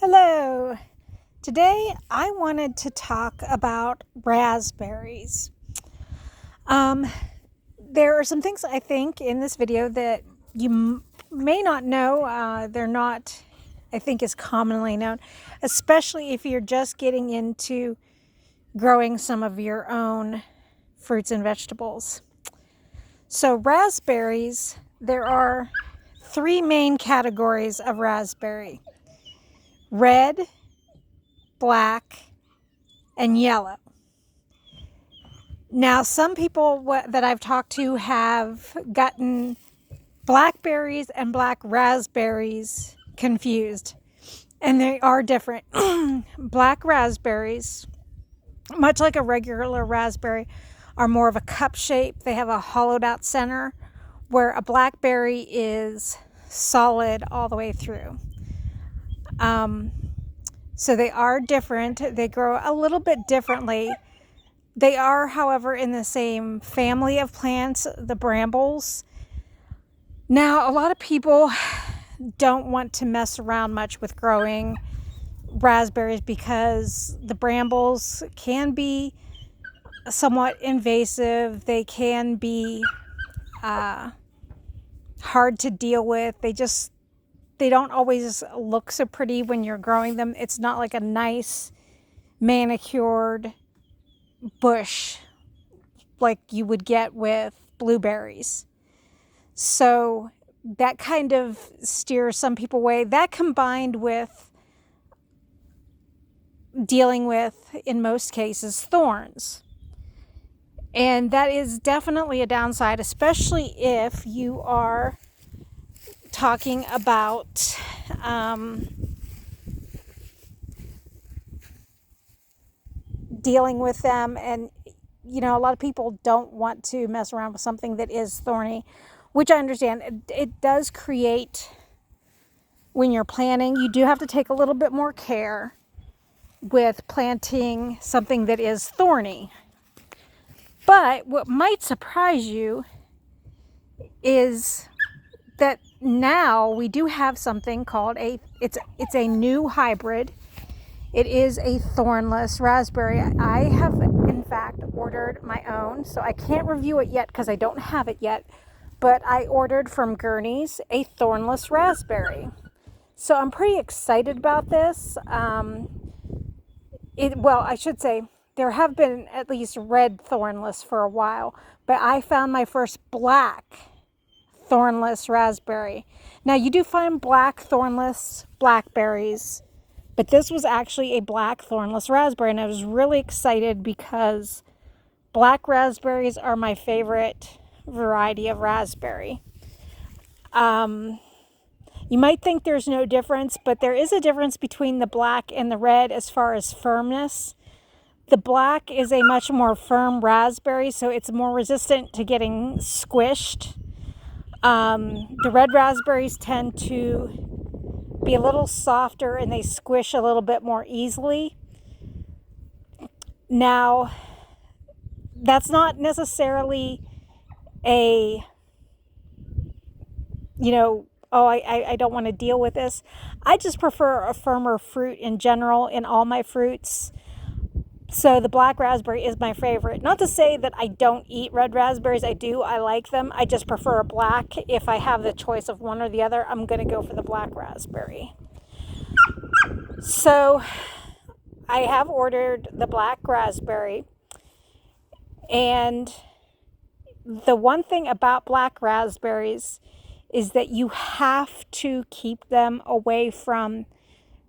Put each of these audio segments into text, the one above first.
Hello. Today I wanted to talk about raspberries. Um, there are some things I think in this video that you may not know. They're not, I think, as commonly known, especially if you're just getting into growing some of your own fruits and vegetables. So raspberries, there are three main categories of raspberry: red, black, and yellow. Now, some people that I've talked to have gotten blackberries and black raspberries confused, and they are different. Black raspberries, much like a regular raspberry, are more of a cup shape. They have a hollowed out center, where a blackberry is solid all the way through. So they are different. They grow a little bit differently. They are, however, in the same family of plants, the brambles. Now, a lot of people don't want to mess around much with growing raspberries because the brambles can be somewhat invasive. They can be hard to deal with. They don't always look so pretty when you're growing them. It's not like a nice manicured bush like you would get with blueberries. So that kind of steers some people away. That combined with dealing with, in most cases, thorns. And that is definitely a downside, especially if you are talking about dealing with them. And a lot of people don't want to mess around with something that is thorny, which I understand. It does create, when you're planting, you do have to take a little bit more care with planting something that is thorny. But what might surprise you is that now we do have something called it's a new hybrid. It is a thornless raspberry. I have, in fact, ordered my own, so I can't review it yet because I don't have it yet, but I ordered from Gurney's a thornless raspberry. So I'm pretty excited about this. I should say, there have been at least red thornless for a while, but I found my first black thornless raspberry. Now, you do find black thornless blackberries, but this was actually a black thornless raspberry, and I was really excited because black raspberries are my favorite variety of raspberry. You might think there's no difference, but there is a difference between the black and the red as far as firmness. The black is a much more firm raspberry, so it's more resistant to getting squished. The red raspberries tend to be a little softer and they squish a little bit more easily. Now, that's not necessarily I don't want to deal with this. I just prefer a firmer fruit in general in all my fruits. So the black raspberry is my favorite. Not to say that I don't eat red raspberries. I do. I like them. I just prefer a black. If I have the choice of one or the other, I'm going to go for the black raspberry. So I have ordered the black raspberry. And the one thing about black raspberries is that you have to keep them away from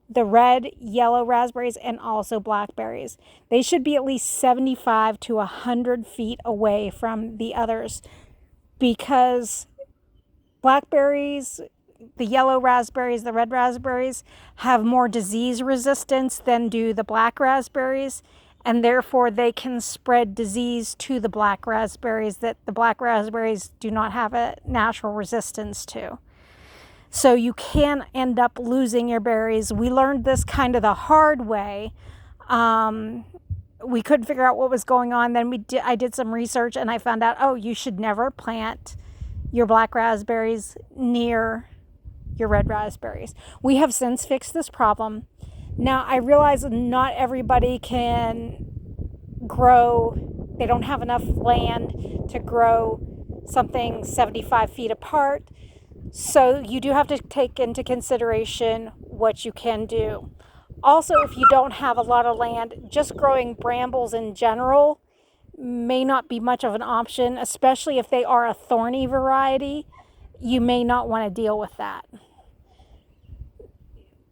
the red, yellow raspberries, and also blackberries. They should be at least 75 to 100 feet away from the others, because blackberries, the yellow raspberries, the red raspberries have more disease resistance than do the black raspberries, and therefore they can spread disease to the black raspberries that the black raspberries do not have a natural resistance to. So you can end up losing your berries. We learned this kind of the hard way. We couldn't figure out what was going on. Then I did some research and I found out, you should never plant your black raspberries near your red raspberries. We have since fixed this problem. Now, I realize not everybody can grow, they don't have enough land to grow something 75 feet apart. So you do have to take into consideration what you can do. Also, if you don't have a lot of land, just growing brambles in general may not be much of an option, especially if they are a thorny variety. You may not want to deal with that.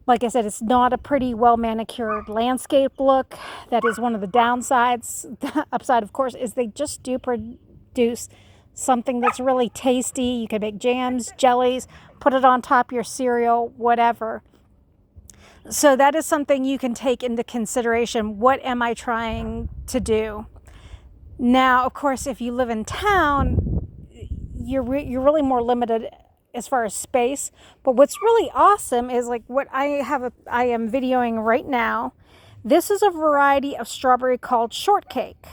Like I said, it's not a pretty well manicured landscape look. That is one of the downsides. The upside, of course, is they just do produce something that's really tasty. You can make jams, jellies, put it on top of your cereal, whatever. So that is something you can take into consideration. What am I trying to do? Now, of course, if you live in town, you're really more limited as far as space. But what's really awesome is like what I am videoing right now. This is a variety of strawberry called shortcake.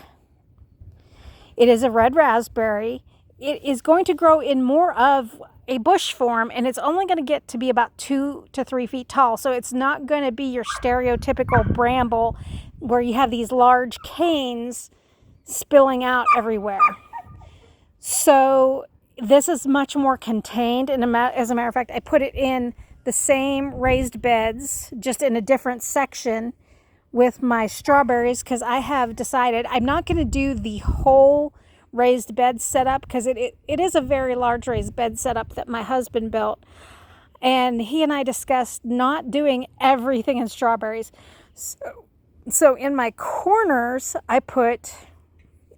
It is a red raspberry. It is going to grow in more of a bush form, and it's only going to get to be about 2 to 3 feet tall. So it's not going to be your stereotypical bramble where you have these large canes spilling out everywhere. So this is much more contained, and as a matter of fact, I put it in the same raised beds, just in a different section with my strawberries, because I have decided I'm not going to do the whole raised bed setup, because it is a very large raised bed setup that my husband built, and he and I discussed not doing everything in strawberries. So in my corners, I put,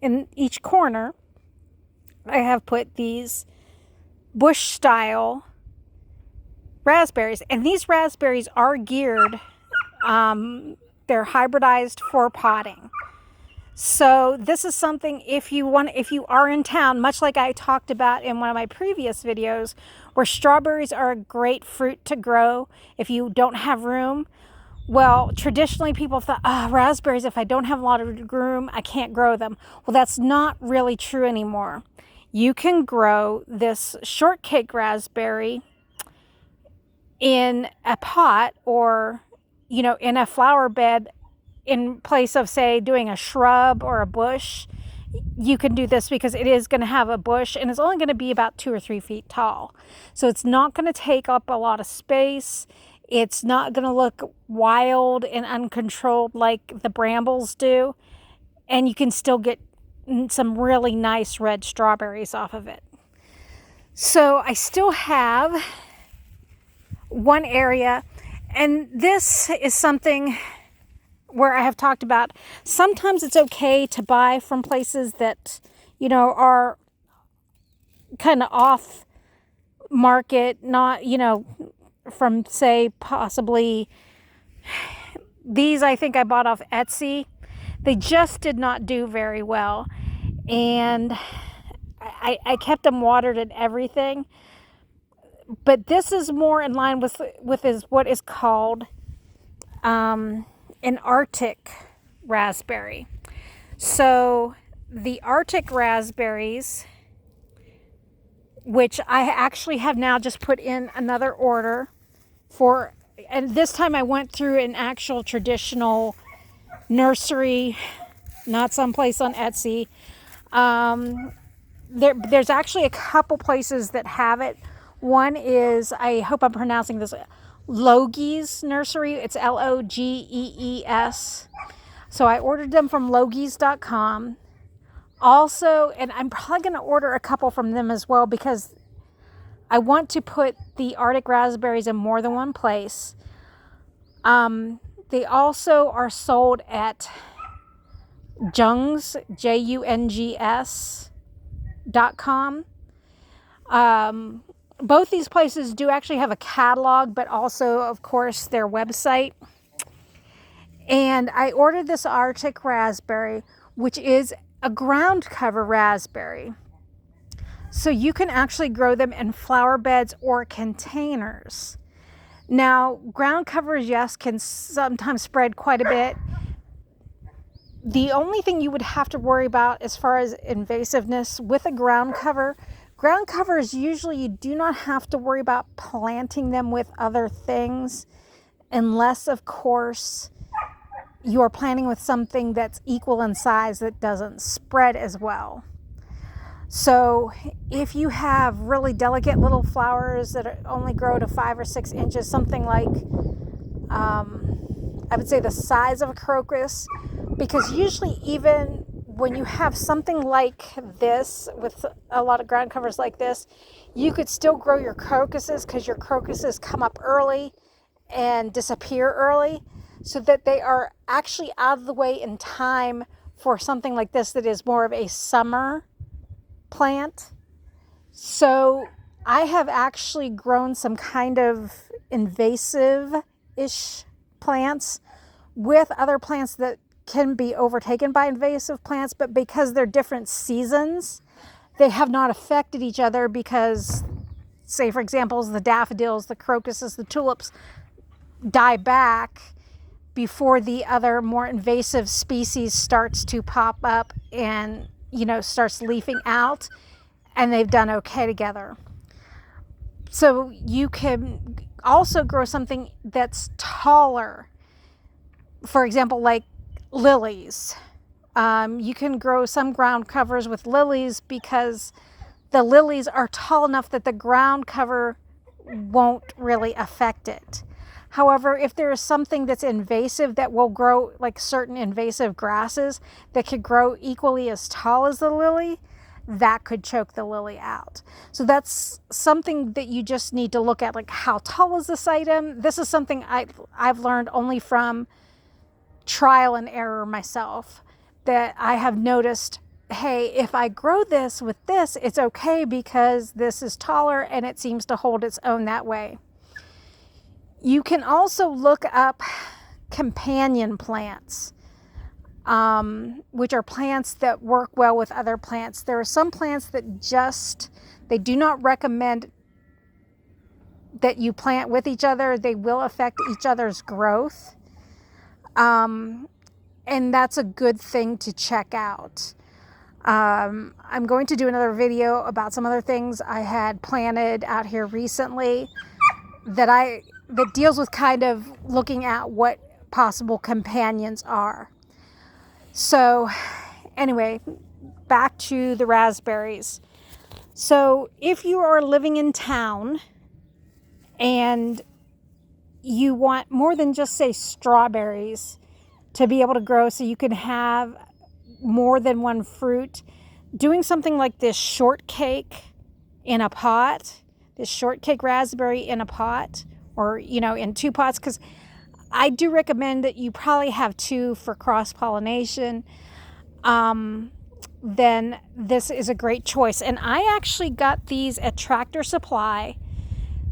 in each corner, I have put these bush style raspberries, and these raspberries are geared, they're hybridized for potting. So this is something, if you are in town, much like I talked about in one of my previous videos, where strawberries are a great fruit to grow if you don't have room. Well, traditionally people thought, raspberries, if I don't have a lot of room, I can't grow them. Well, that's not really true anymore. You can grow this shortcake raspberry in a pot, or, in a flower bed, in place of, say, doing a shrub or a bush. You can do this because it is going to have a bush, and it's only going to be about 2 or 3 feet tall. So it's not going to take up a lot of space. It's not going to look wild and uncontrolled like the brambles do. And you can still get some really nice red strawberries off of it. So I still have one area, and this is something where I have talked about, sometimes it's okay to buy from places that, are kind of off market, not, from, say, possibly, these I think I bought off Etsy. They just did not do very well, and I kept them watered and everything. But this is more in line with what is called an Arctic raspberry. So the Arctic raspberries, which I actually have now just put in another order for, and this time I went through an actual traditional nursery, not someplace on Etsy. There's actually a couple places that have it. One is, I hope I'm pronouncing this, Logees Nursery. It's Logees. So I ordered them from logees.com. Also, and I'm probably going to order a couple from them as well, because I want to put the Arctic raspberries in more than one place. They also are sold at Jungs, JUNGS.com. Both these places do actually have a catalog, but also, of course, their website. And I ordered this Arctic raspberry, which is a ground cover raspberry. So you can actually grow them in flower beds or containers. Now, ground covers, yes, can sometimes spread quite a bit. The only thing you would have to worry about as far as invasiveness with a ground covers, usually you do not have to worry about planting them with other things. unless, of course, you are planting with something that's equal in size that doesn't spread as well. So if you have really delicate little flowers that only grow to 5 or 6 inches, something like, I would say the size of a crocus, because usually even when you have something like this with a lot of ground covers like this, you could still grow your crocuses, because your crocuses come up early and disappear early, so that they are actually out of the way in time for something like this that is more of a summer plant. So I have actually grown some kind of invasive-ish plants with other plants that can be overtaken by invasive plants, but because they're different seasons, they have not affected each other, because, say for example, the daffodils, the crocuses, the tulips die back before the other more invasive species starts to pop up and, starts leafing out, and they've done okay together. So you can also grow something that's taller. For example, like lilies. You can grow some ground covers with lilies, because the lilies are tall enough that the ground cover won't really affect it. However, if there is something that's invasive that will grow, like certain invasive grasses that could grow equally as tall as the lily, that could choke the lily out. So that's something that you just need to look at, like, how tall is this item? This is something I've learned only from trial and error myself, that I have noticed, hey, if I grow this with this, it's okay because this is taller and it seems to hold its own that way. You can also look up companion plants, which are plants that work well with other plants. There are some plants that they do not recommend that you plant with each other. They will affect each other's growth. And that's a good thing to check out. I'm going to do another video about some other things I had planted out here recently that deals with kind of looking at what possible companions are. So anyway, back to the raspberries. So if you are living in town and you want more than just, say, strawberries to be able to grow so you can have more than one fruit, doing something like this shortcake in a pot, this shortcake raspberry in a pot, or, in 2 pots, because I do recommend that you probably have 2 for cross-pollination, then this is a great choice. And I actually got these at Tractor Supply.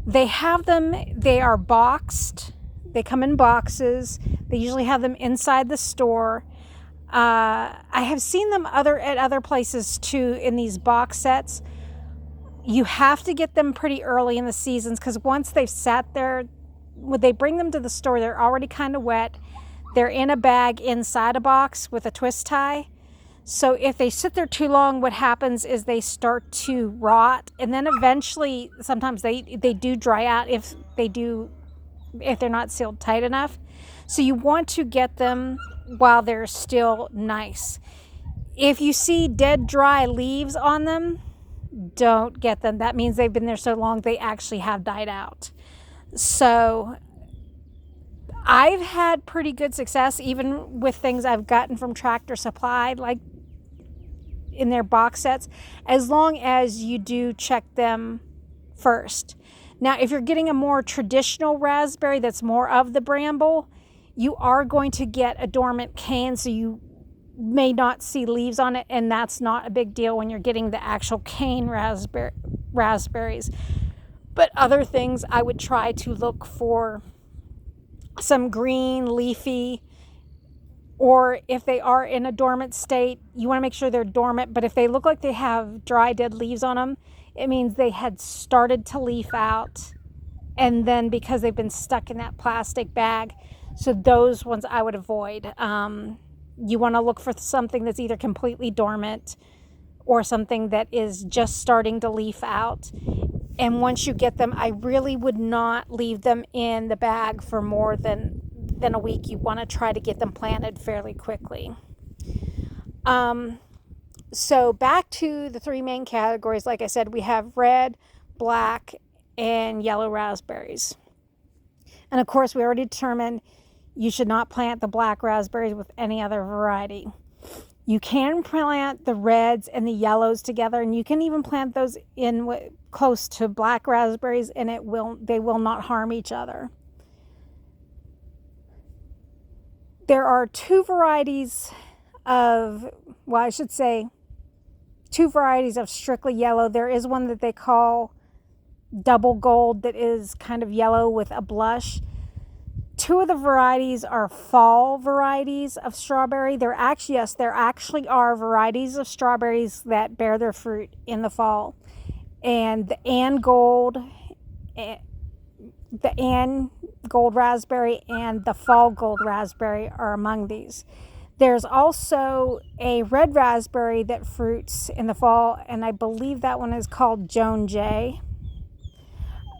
They have them, they are boxed. They come in boxes. They usually have them inside the store. I have seen them at other places too, in these box sets. You have to get them pretty early in the seasons, because once they've sat there, when they bring them to the store, they're already kind of wet. They're in a bag inside a box with a twist tie. So if they sit there too long, what happens is they start to rot, and then eventually sometimes they do dry out if they're not sealed tight enough. So you want to get them while they're still nice. If you see dead dry leaves on them, don't get them. That means they've been there so long they actually have died out. So I've had pretty good success even with things I've gotten from Tractor Supply, like in their box sets, as long as you do check them first. Now, if you're getting a more traditional raspberry that's more of the bramble, you are going to get a dormant cane, so you may not see leaves on it, and that's not a big deal when you're getting the actual cane raspberries. But other things, I would try to look for some green, leafy, or if they are in a dormant state, you want to make sure they're dormant. But if they look like they have dry, dead leaves on them, it means they had started to leaf out, and then because they've been stuck in that plastic bag. So those ones I would avoid. You want to look for something that's either completely dormant or something that is just starting to leaf out. And once you get them, I really would not leave them in the bag for more than a week. You want to try to get them planted fairly quickly. So back to the three main categories. Like I said, we have red, black, and yellow raspberries. And of course, we already determined you should not plant the black raspberries with any other variety. You can plant the reds and the yellows together, and you can even plant those in close to black raspberries, and they will not harm each other. There are two varieties of, well, I should say, two varieties of strictly yellow. There is one that they call double gold that is kind of yellow with a blush. Two of the varieties are fall varieties of strawberry. There actually are varieties of strawberries that bear their fruit in the fall. And the Ann Gold raspberry and the fall gold raspberry are among these. There's also a red raspberry that fruits in the fall, and I believe that one is called Joan J.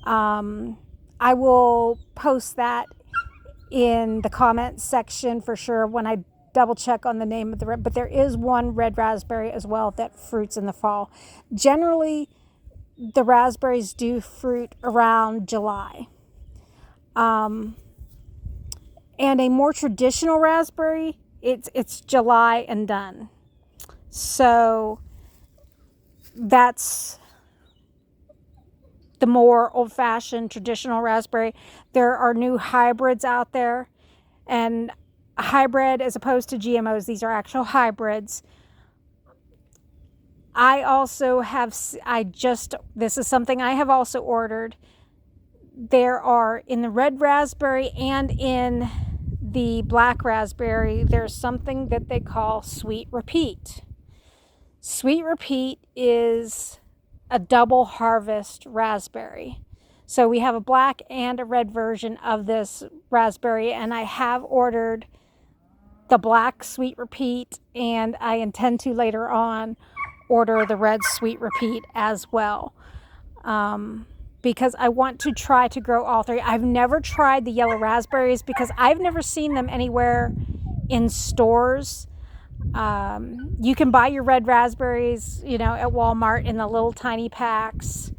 I will post that in the comments section for sure when I double check on the name of the red, but there is one red raspberry as well that fruits in the fall. Generally, the raspberries do fruit around July. And a more traditional raspberry, it's July and done. So that's the more old-fashioned traditional raspberry. There are new hybrids out there, and a hybrid as opposed to GMOs, these are actual hybrids. This is something I have also ordered. There are in the red raspberry and in the black raspberry, there's something that they call Sweet Repeat. Sweet Repeat is a double harvest raspberry. So we have a black and a red version of this raspberry, and I have ordered the black Sweet Repeat, and I intend to later on order the red Sweet Repeat as well, because I want to try to grow all three. I've never tried the yellow raspberries because I've never seen them anywhere in stores. You can buy your red raspberries, at Walmart in the little tiny packs.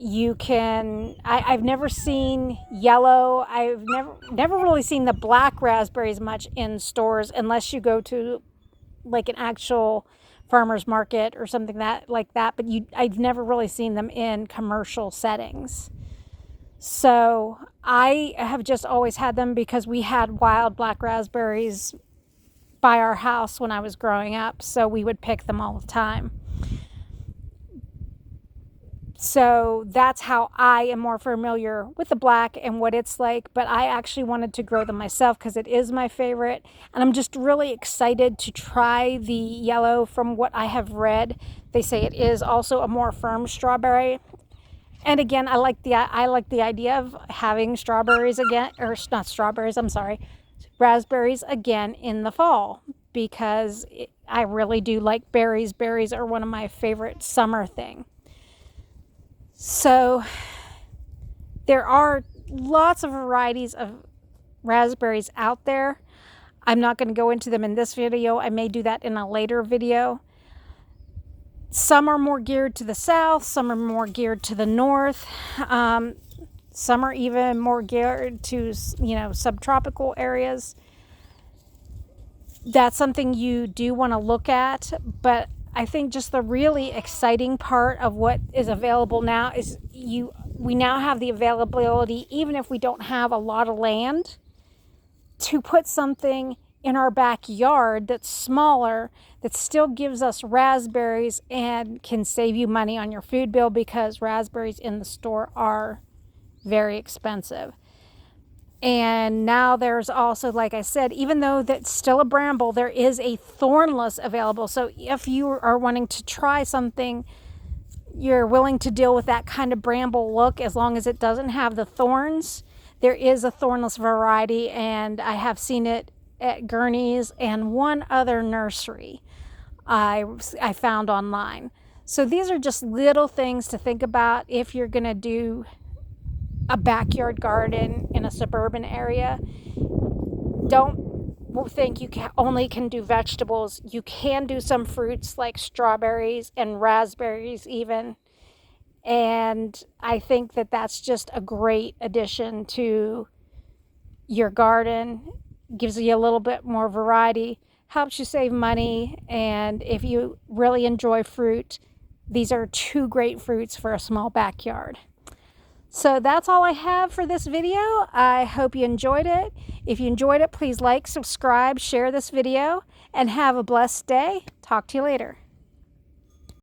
I've never seen yellow. I've never really seen the black raspberries much in stores unless you go to like an actual farmer's market or something like that. But I've never really seen them in commercial settings. So I have just always had them because we had wild black raspberries by our house when I was growing up, so we would pick them all the time. So that's how I am more familiar with the black and what it's like, but I actually wanted to grow them myself because it is my favorite, and I'm just really excited to try the yellow. From what I have read, they say it is also a more firm strawberry. And again, I like the idea of having strawberries again, or not strawberries, I'm sorry, raspberries again in the fall, because I really do like berries. Berries are one of my favorite summer thing. So there are lots of varieties of raspberries out there. I'm not going to go into them in this video. I may do that in a later video. Some are more geared to the south, some are more geared to the north. Some are even more geared to, subtropical areas. That's something you do want to look at, but I think just the really exciting part of what is available now is we now have the availability, even if we don't have a lot of land, to put something in our backyard that's smaller, that still gives us raspberries and can save you money on your food bill, because raspberries in the store are very expensive. And now there's also, like I said, even though that's still a bramble, there is a thornless available. So if you are wanting to try something, you're willing to deal with that kind of bramble look, as long as it doesn't have the thorns, there is a thornless variety, and I have seen it at Gurney's and one other nursery I found online. So these are just little things to think about if you're going to do a backyard garden in a suburban area. Don't think you only can do vegetables. You can do some fruits like strawberries and raspberries even. And I think that that's just a great addition to your garden. Gives you a little bit more variety, helps you save money, and if you really enjoy fruit, these are 2 great fruits for a small backyard. So that's all I have for this video. I hope you enjoyed it. If you enjoyed it, please like, subscribe, share this video, and have a blessed day. Talk to you later.